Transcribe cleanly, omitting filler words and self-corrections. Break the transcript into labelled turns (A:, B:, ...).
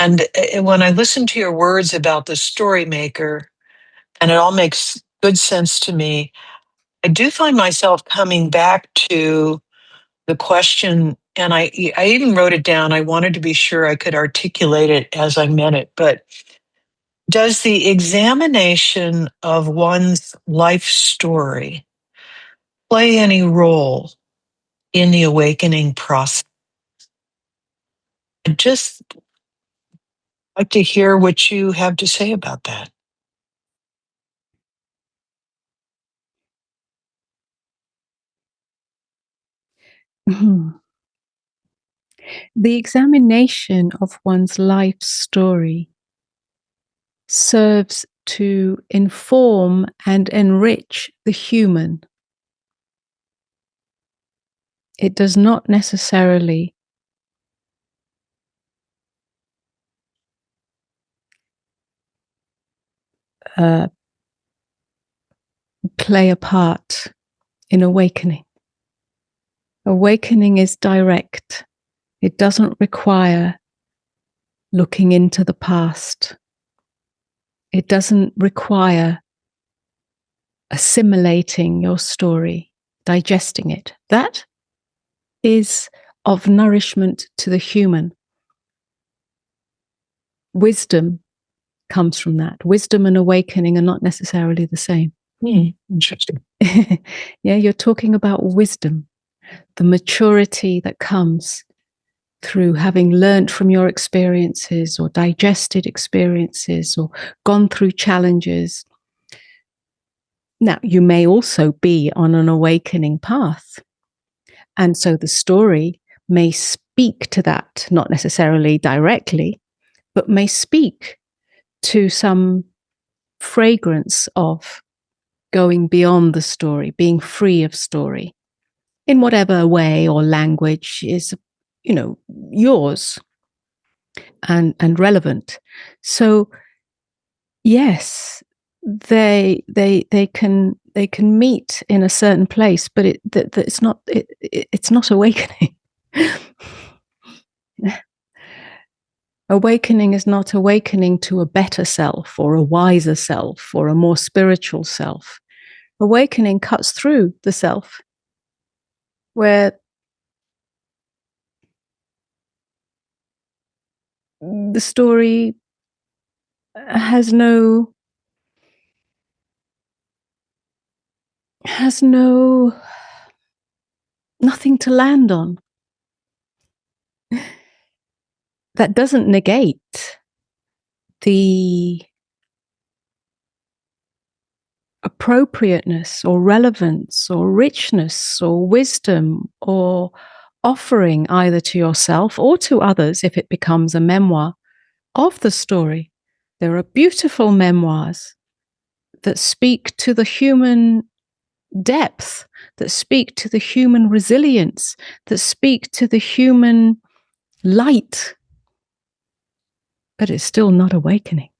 A: And when I listen to your words about the story maker, and it all makes good sense to me, I do find myself coming back to the question, and I even wrote it down. I wanted to be sure I could articulate it as I meant it. But does the examination of one's life story play any role in the awakening process? I'd just like to hear what you have to say about that.
B: Mhm. The examination of one's life story serves to inform and enrich the human. It does not necessarily play a part in awakening. Awakening is direct. It doesn't require looking into the past. It doesn't require assimilating your story, digesting it. That is of nourishment to the human. Wisdom comes from that. Wisdom and awakening are not necessarily the same.
A: Interesting.
B: Yeah, you're talking about wisdom, the maturity that comes through having learned from your experiences or digested experiences or gone through challenges. Now, you may also be on an awakening path. And so the story may speak to that, not necessarily directly, but may speak to some fragrance of going beyond the story, being free of story in whatever way or language is, yours and relevant. So yes, they can meet in a certain place, but it's not awakening. Awakening is not awakening to a better self or a wiser self or a more spiritual self. Awakening cuts through the self, where the story has nothing to land on. That doesn't negate the appropriateness or relevance or richness or wisdom or offering either to yourself or to others if it becomes a memoir of the story. There are beautiful memoirs that speak to the human depth, that speak to the human resilience, that speak to the human light, but it's still not awakening.